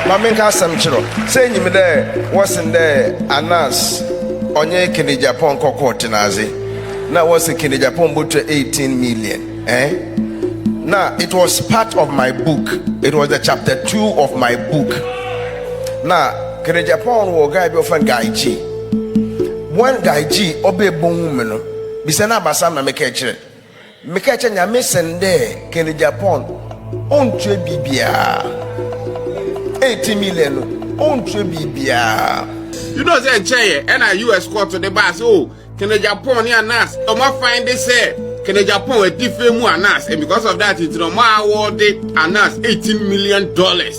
Mamenka Samchiro. Say you there wasn't there Anas Onye Kennedy Agyapong Kokotinazi. Now was a Kennedy Agyapong book to 18 million. Now it was part of my book. It was the chapter 2 of my book. Now Kennedy Agyapong will guy be often Guy G. One Guy G obey boom Bisana Basam na Mekache. Mekache Nyame sende Kennedy Agyapong on tre bibia 80 million on tre bibia. You know say chair and a US court to the bus. Oh, Kennedy Agyapong Anas. Omo find they say Kennedy Agyapong a defamation Anas, and because of that it's no more awarded Anas $18 million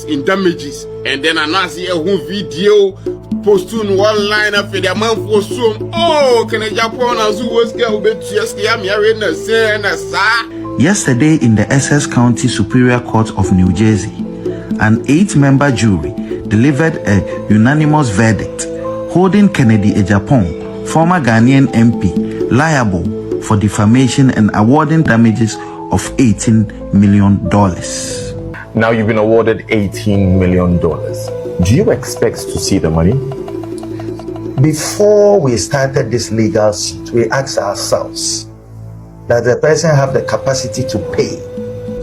in damages. And then Anas here who video posting one line of the man for some. Oh, Kennedy Agyapong as who was girl bet yesterday I'm hearing a say and a sa. Yesterday in the Essex County Superior Court of New Jersey, an 8-member jury delivered a unanimous verdict holding Kennedy Agyapong, former Ghanaian MP, liable for defamation and awarding damages of $18 million. Now you've been awarded $18 million. Do you expect to see the money? Before we started this legal suit, we asked ourselves that the person have the capacity to pay.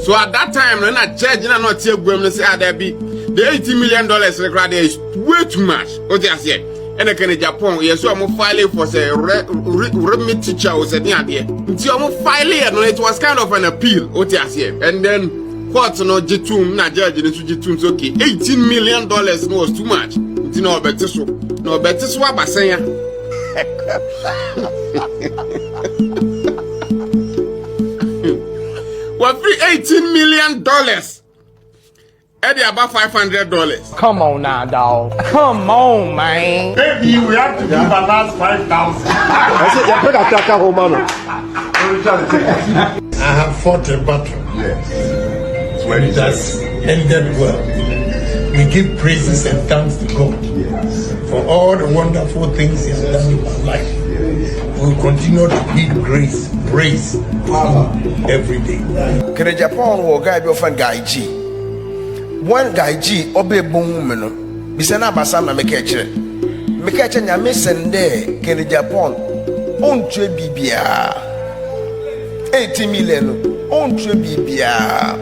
So at that time, when a judge not here going to say there be the $80 million required is way too much. What they say, and the Kennedy Agyapong, yes, so I'm filing for say remit teacher was at the idea. Until I'm filing, and it was kind of an appeal. What they say, and then court no jitum na judge no jitum so okay, $18 million was too much. You know better so, no better so abasenya. What free $18 million? Eddie about $500. Come on now, dog. Come on, man. Maybe we have to give a last 5,000. I have fought a battle. Yes. It has ended well. We give praises and thanks to God for all the wonderful things He has done in our life. We will continue to give grace, praise every day. Kennedy Agyapong will guy be often Guy G. One Guy G obey boom Bisana Basam na Mekache. Mekache Nyame sende Kennedy Agyapong on tre bibia 80 million on tre bibia.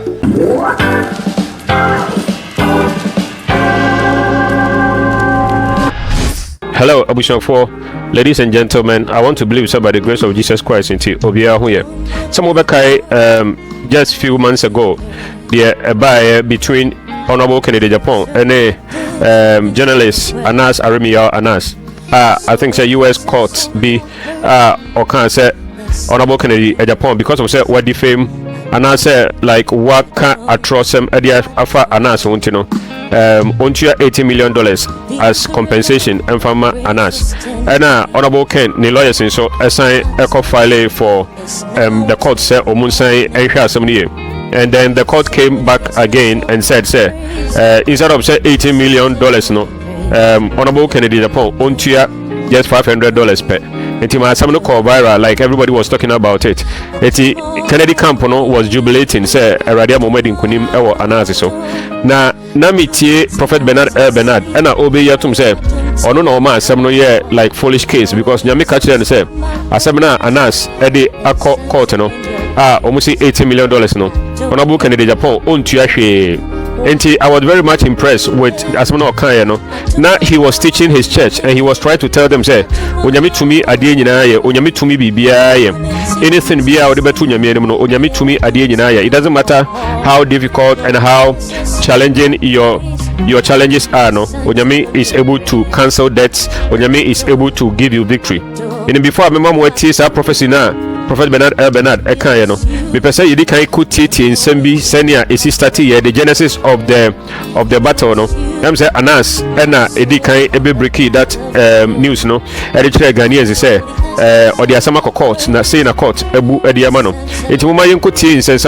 Hello, Abushan4. Ladies and gentlemen, I want to believe so by the grace of Jesus Christ into Obia here. Some of just few months ago, the buy between Honorable Kennedy Agyapong and a journalist Anas Aremeyaw Anas. I think say US courts be or can say Honorable Kennedy Agyapong because of say what defame Anas like what can atrocious Afa Anas want to know. Onto $80 million as compensation and from Anas. And Honorable Ken, the lawyers in so assign a court file for the court said Omunsai and then the court came back again and said, sir, instead of say $80 million, no, Honorable Kennedy Agyapong onto just $500 per. It was call viral, like everybody was talking about it. Kennedy camp was jubilating, say Radia Momed in Kunim Ewo Anas so. Na mitie Prophet Elbernard and obey yatum say ono no man some no year like foolish case because nyame catch them say asemna Anas edi akọ court no almost $80 million no. Honorable Kennedy Agyapong ontu ahwe. And I was very much impressed with Asmano Okaya, no. Now he was teaching his church and he was trying to tell them, say, Onyami to me adieninaye, Onyami to me bibiaye. Anything be out betu nyami no, Onyami to me adieninaye. It doesn't matter how difficult and how challenging your challenges are, no. Onyami is able to cancel debts. Onyami is able to give you victory. And before I remember what tears are prophecy now. Prophet Elbernard Ekanya no. Me pese yidi kan kutiti in sembi senia esi start here the genesis of the battle no. Them say Anas ena edi kan ebe breaki that news no. Edi chere Ghanaians say odi asama court na say na court ebu edi ama no. Enti mo ma yenkuti in some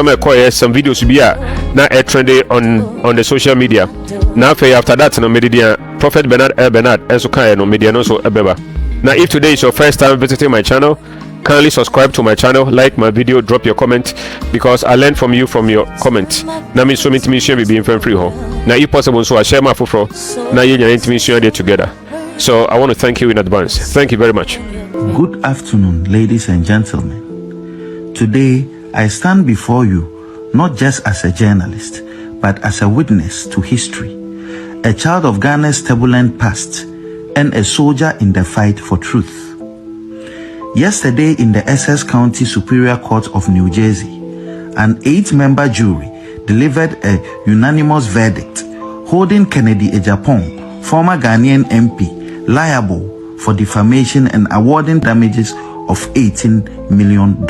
some videos bi a na trending on the social media. Na after that no media Prophet Elbernard enso kan no media no so ebeba. Now if today is your first time visiting my channel, kindly subscribe to my channel, like my video, drop your comment, because I learn from you from your comment. Now me so me share be being free ho. Now if possible so I share my foforo. Now you and share there together. So I want to thank you in advance. Thank you very much. Good afternoon, ladies and gentlemen. Today, I stand before you not just as a journalist, but as a witness to history, a child of Ghana's turbulent past, and a soldier in the fight for truth. Yesterday, in the Essex County Superior Court of New Jersey, an 8-member jury delivered a unanimous verdict holding Kennedy Agyapong, former Ghanaian MP, liable for defamation and awarding damages of $18 million.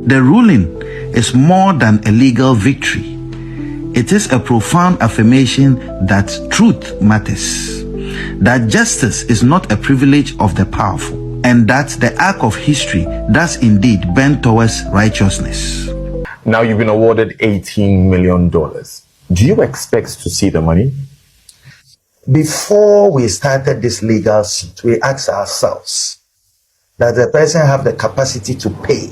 The ruling is more than a legal victory. It is a profound affirmation that truth matters, that justice is not a privilege of the powerful, and that the arc of history does indeed bend towards righteousness. Now you've been awarded $18 million. Do you expect to see the money? Before we started this legal suit, we asked ourselves that the person have the capacity to pay.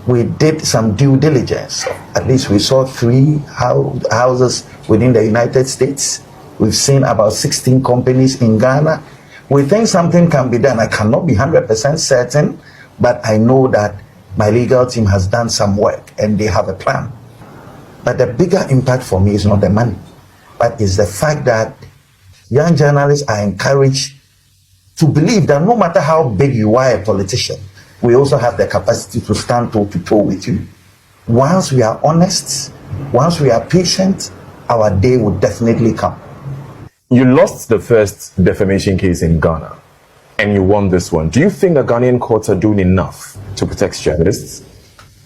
We did some due diligence. At least we saw 3 houses within the United States. We've seen about 16 companies in Ghana. We think something can be done. I cannot be 100% certain, but I know that my legal team has done some work and they have a plan. But the bigger impact for me is not the money, but it's the fact that young journalists are encouraged to believe that no matter how big you are a politician, we also have the capacity to stand toe to toe with you. Once we are honest, once we are patient, our day will definitely come. You lost the first defamation case in Ghana, and you won this one. Do you think the Ghanaian courts are doing enough to protect journalists?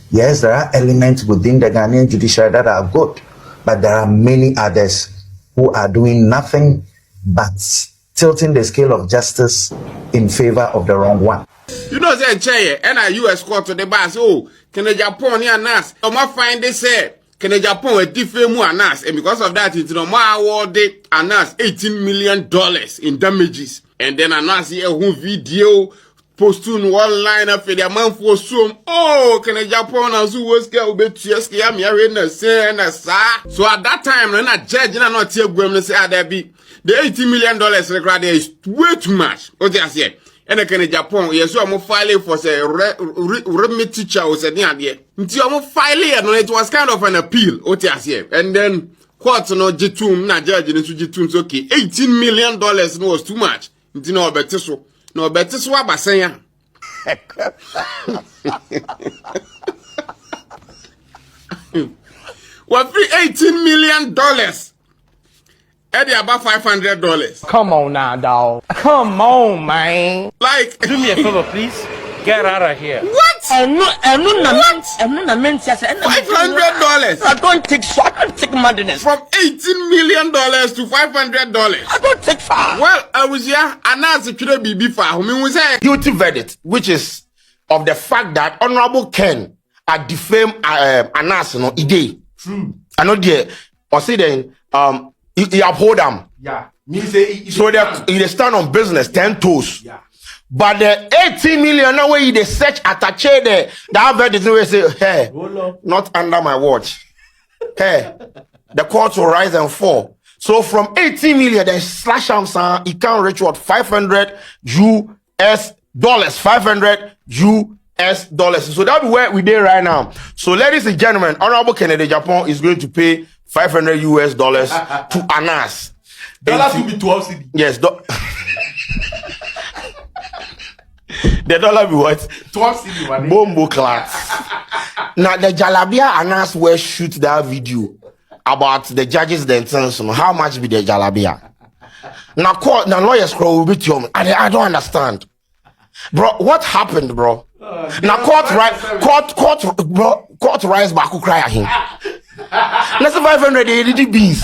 Yes, there are elements within the Ghanaian judiciary that are good, but there are many others who are doing nothing but tilting the scale of justice in favor of the wrong one. You know, say chair and a US court to the bus. Oh, Kennedy Agyapong ni Anas. I find they say Kennedy Agyapong a defame Anas, and because of that, it's no more awarded Anas $18 million in damages. And then Anas here who video posting one line of the man for some. Oh, Kennedy Agyapong as who was girl be TSK am here in the same sa. So at that time, when a judge na not here go say there be the $80 million required is way too much. What they say? And the Kennedy Agyapong, yes, I'm filing for say remit teacher was a near. Until I'm filing, and it was kind of an appeal. What they say? And then court no jitum na judge in jitum okay. $18 million no was too much. Until no better so. No better so abasenya. What free $18 million? Eddie about $500. Come on now, dog. Come on, man. Like, Do me a favor, please. Get out of here. what? What? $500 I don't take so. I don't take madness. from $18 million to $500. I don't take far. Well, I was here, and that's the BB for whom we say Guilty verdict, which is of the fact that Honorable Ken had defamed Anas, no, Ide. True. I know there, or say then, he uphold them. Yeah. Means say So they stand on business, 10 toes. yeah. But the 18 million, no way they search attache there. That verdict, no way say, hey, not under my watch. Hey, the court will rise and fall. So from 18 million, they slash him, it can reach what? $500 US. $500 US. So that's where we there right now. So ladies and gentlemen, Honorable Kennedy Agyapong is going to pay $500 US to Anas. Dollars will be 12 cedi. Yes. The dollar be what? 12 cedi, man. Bombo class. Now the Jalabia Anas will shoot that video about the judges themselves. How much be the Jalabia? Now court, now lawyers will beat you. I don't understand, bro. What happened, bro? Now court rise back who cry at him. Let's 500 80 beans.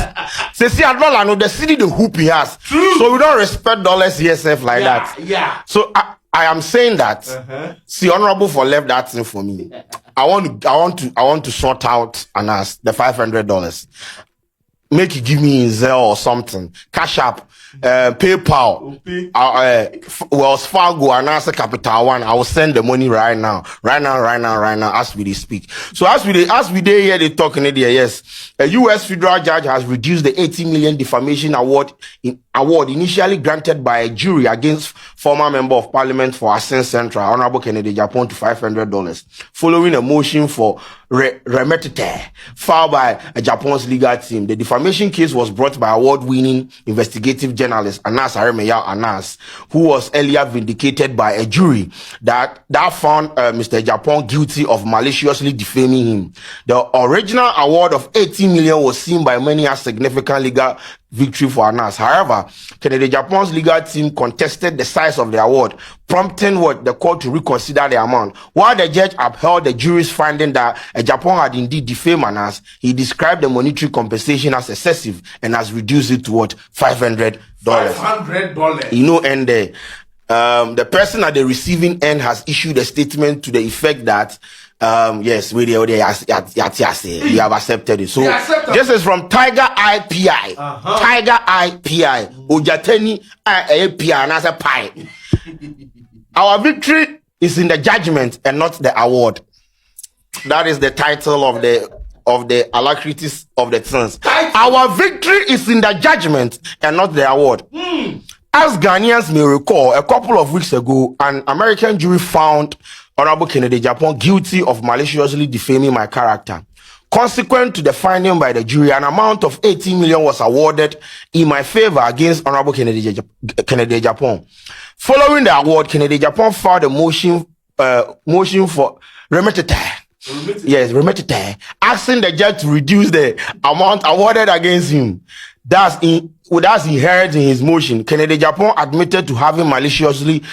Say see a dollar no the city the hoop he has. True. So we don't respect dollars ESF like that. Yeah. So I am saying that see Honorable for left that thing for me. I want to sort out Anas the $500. make you give me in Zelle or something. Cash App, PayPal, Wells Fargo, and answer Capital One. I will send the money right now, as we speak. So as we here, they talking there. Yes, a U.S. federal judge has reduced the 80 million defamation award initially granted by a jury against former member of parliament for Eshun Central, Honorable Kennedy Agyapong, to $500, following a motion for remetite filed by Agyapong's legal team. The defamation case was brought by award-winning investigative journalist Anas Aremeyaw Anas, who was earlier vindicated by a jury that found Mr. Agyapong guilty of maliciously defaming him. The original award of 80 million was seen by many as significant legal victory for Anas. However, Kennedy Agyapong's legal team contested the size of the award, prompting the court to reconsider the amount. While the judge upheld the jury's finding that Agyapong had indeed defamed Anas, he described the monetary compensation as excessive and has reduced it to $500. $500. You know, and the person at the receiving end has issued a statement to the effect that yes, we have accepted it. So this is from Tiger IPI. Tiger IPI. Ujateni IPI and as a pie. Our victory is in the judgment and not the award. That is the title of the alacrities of the things. Our victory is in the judgment and not the award. As Ghanaians may recall, a couple of weeks ago, an American jury found Honorable Kennedy Agyapong guilty of maliciously defaming my character. Consequent to the finding by the jury, an amount of 18 million was awarded in my favor against Honorable Kennedy Agyapong. Following the award, Kennedy Agyapong filed a motion for remetite. Yes, remetite, asking the judge to reduce the amount awarded against him. Thus inherent in his motion, Kennedy Agyapong admitted to having maliciously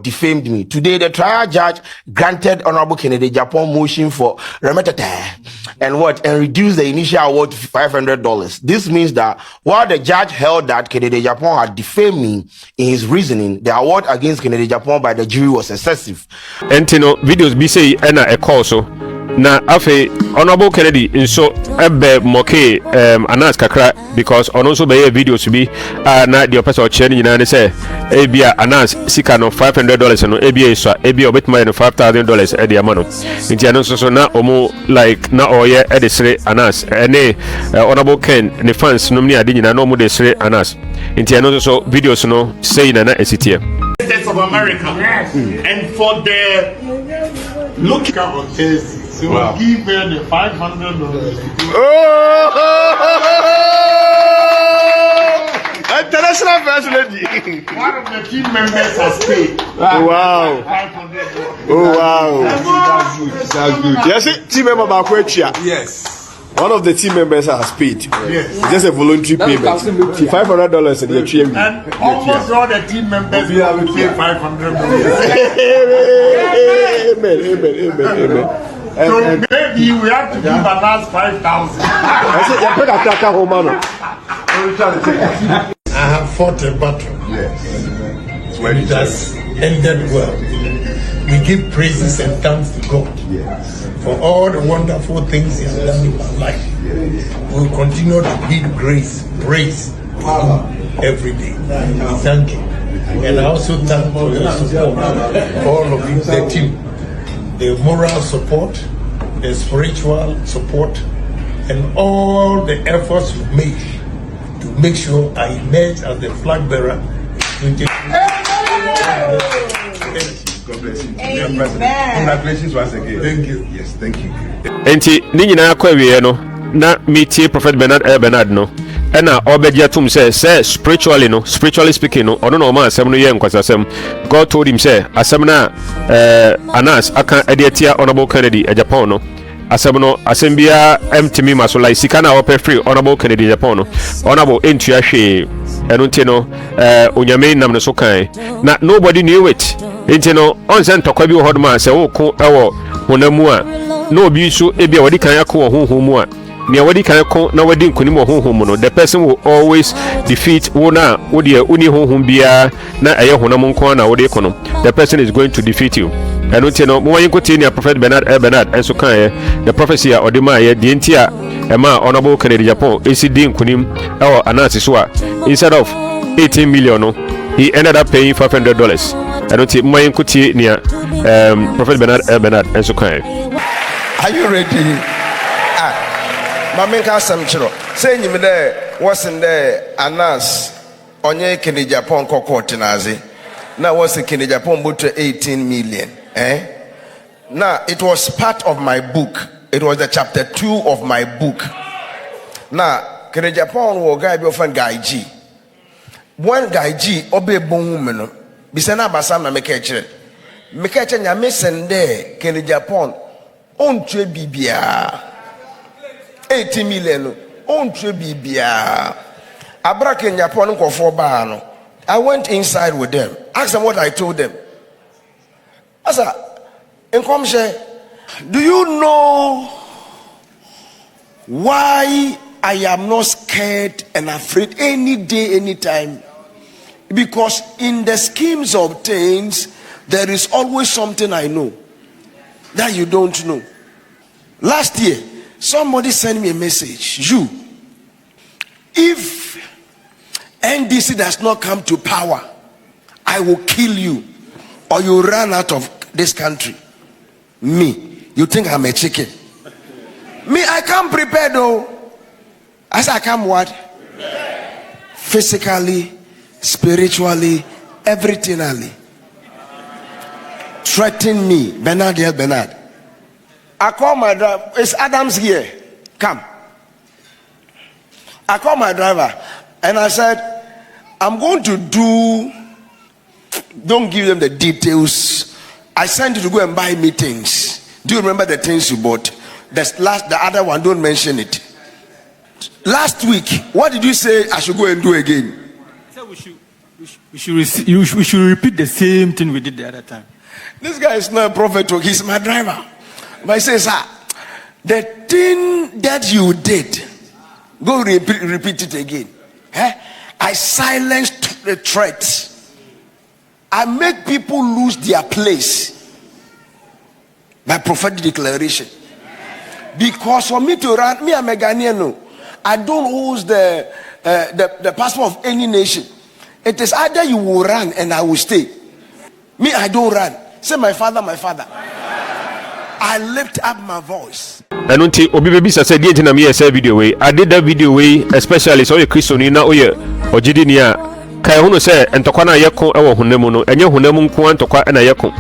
defamed me. Today, the trial judge granted Honorable Kennedy Agyapong motion for remetite and reduced the initial award to $500. This means that while the judge held that Kennedy Agyapong had defamed me in his reasoning, the award against Kennedy Agyapong by the jury was excessive. Entino videos be say ena e call so na afe Honorable Kennedy nso ebe moke Anas kakra because on also be videos be na the person che nyina ne say ebia Anas sika no $500 no ebia so ebia obetuma no $5,000 e de amano nti ano so na omo like na oye e de sere Anas ene Honorable Ken ne fans no mni ade nyina no omo de sere Anas nti ano so videos no say na esitie States of America. Yes. And for the look on Thursday. So we'll give her the $500. International first lady. One of the team members has paid. Wow. $500. Oh wow. That's good. That's good. Yes, team member Bakwetia. Yes. One of the team members has paid. Yes. It's just a voluntary payment. $500 in the tree. And almost all the team members will pay $500. Amen. So maybe we have to give a last 5,000. I have fought a battle. Yes. It has ended well. We give praises and thanks to God. Yes. For all the wonderful things He has done in my life. Yes. We will continue to give praise to Him every day. We thank Him. And I also thank for the support, all of you, the team, the moral support, the spiritual support, and all the efforts we've made to make sure I emerge as the flag bearer in 2023. God bless you. Congratulations once again. Thank you. Yes, thank you. Enti ni nyina kwa wie no na metie Prophet Elbernard no ena obedia tum say spiritually speaking no ono no ma asem no ye nkwasasem. God told him say asem na Anas aka ediatia Honorable Kennedy Agyapong no asem no asem bia emtimi maso like sika na ope free Honorable Kennedy Agyapong no Honorable entua hwe eno nti no onyame nam no so kan na nobody knew it nti no onsen tokwa bi wo hodma say wo ko ewo honamu a no obi so ebia wodi kan akọ honhom mu a ne wodi kan akọ na wodi nkonim honhom mu no the person will always defeat wona wodi uni honhom bia na eye honam nko na wodi kono the person is going to defeat you ɛno nti no mo wanyi kotie ne prophet Elbernard enso kan the prophecy a ɔde ma ye die nti a ɛma honorable Kennedy Agyapong esi di nkunim ɛwɔ Anas so a instead of 18 million no he ended up paying $500 ɛno nti mo wanyi kotie ne prophet Elbernard enso kan. Are you ready? Mamen ka asem chiro say nyim de wasin de Anas onye Kennedy Agyapong kokoti naze na was Kennedy Agyapong butu 18 million now it was part of my book. It was the chapter 2 of my book. Now Kennedy Agyapong wo guy be often guy G one guy G obe bon woman bisa na basam na meka kire nyame sende Kennedy Agyapong on tue bibia 80 million on tue bibia abra Kennedy Agyapong nkofo ba no. I went inside with them, asked them what I told them. Asa enkomshe, do you know why I am not scared and afraid any day, anytime? Because in the schemes of things, there is always something I know that you don't know. Last year, somebody sent me a message. If NDC does not come to power, I will kill you or you run out of this country. Me, you think I'm a chicken? Me, I come prepared though. As I come what? Physically, spiritually, everythingly. Threaten me, Elbernard. I call my driver. It's Adams here. Come. I call my driver and I said, I'm going to don't give them the details. I sent you to go and buy me things. Do you remember the things you bought? The other one, don't mention it. Last week, what did you say I should go and do again? I said we should repeat the same thing we did the other time. This guy is not a prophet, he's my driver. But he says, the thing that you did, go repeat it again. I silenced the threats. I make people lose their place by prophetic declaration. Because for me to run, me I'm a Ghanaian, no. I don't hold the passport of any nation. It is either you will run and I will stay. Me, I don't run. Say my father, my father. I lift up my voice. And until Obi Baby said, "Dear Tina, me say video way. I did that video way, especially so you Christian na oye ojidinia. Kai hunu say entokwa na yeko ewo hunemu no. Enye hunemu nko antokwa na yeko.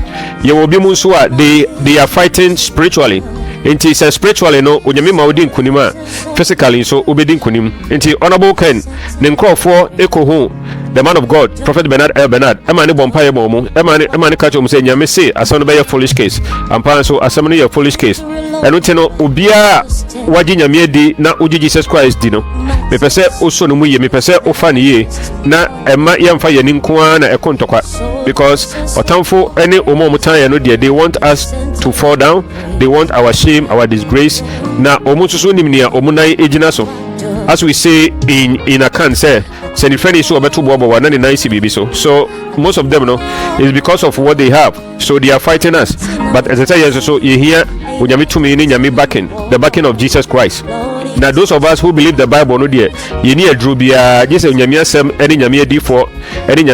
Ye obi mu nso a they are fighting spiritually. Inti say spiritually no onyame ma odi nkunima physically so obedi nkunim. Inti honorable Ken ne nkrofo ekohu the man of God, Prophet Elbernard, Emani Bompaye Momo, Emani Kacho say Nyame say asam no be foolish case. Ampa so asam no ye foolish case. Eno teno obia waji Nyame di na uji Jesus Christ di no. Me pese oso no mu ye, me pese ofa ne ye na ema yemfa ye ni nko na ekontokwa because otamfo ene omo mutan ye no de they want us to fall down. They want our shame, our disgrace. Na omo susu nimnia omo nai ejina so. As we say in a can say so most of them no is because of what they have, so they are fighting us. But as I say, so you hear the backing of Jesus Christ. Now those of us who believe the Bible no dear you need a drubia just any D4 any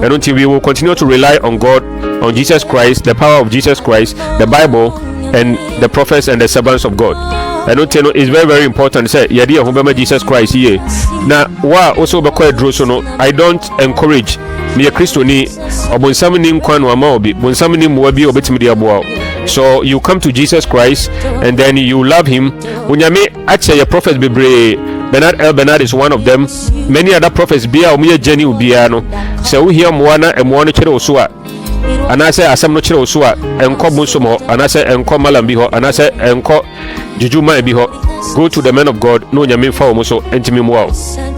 and until we will continue to rely on God, on Jesus Christ, the power of Jesus Christ, the Bible and the prophets and the servants of God. I don't tell you, it's very, very important. Say, Yadia Hubama Jesus Christ here. Now, wa also be quite drosono. I don't encourage me a Christiani or Bonsamini Kwan or Mobi, Bonsamini Mobi or Betimidia Boa. So you come to Jesus Christ and then you love him. When you may actually a prophet be brave. Elbernard is one of them. Many other prophets be a mere Jenny Ubiano. So we hear Moana and Moana Chedosua. And I say, Asam no Chedosua, and Kobusumo, and I say, and Komalambiho, and I say, and Ko. Jujuma ebiho. Go to the man of God. No nyame fa omuso entimi muwa.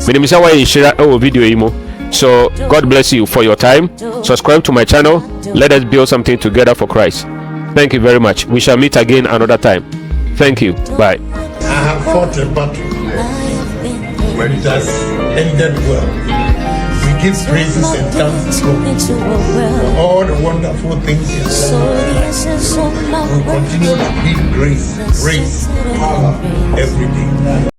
Menimisa wa share our video imo. So God bless you for your time. Subscribe to my channel. Let us build something together for Christ. Thank you very much. We shall meet again another time. Thank you. Bye. I have fought a battle. When it has ended well, we give praises and thanks to God for all the wonderful things He has done in our lives. We will continue to give grace, power every day.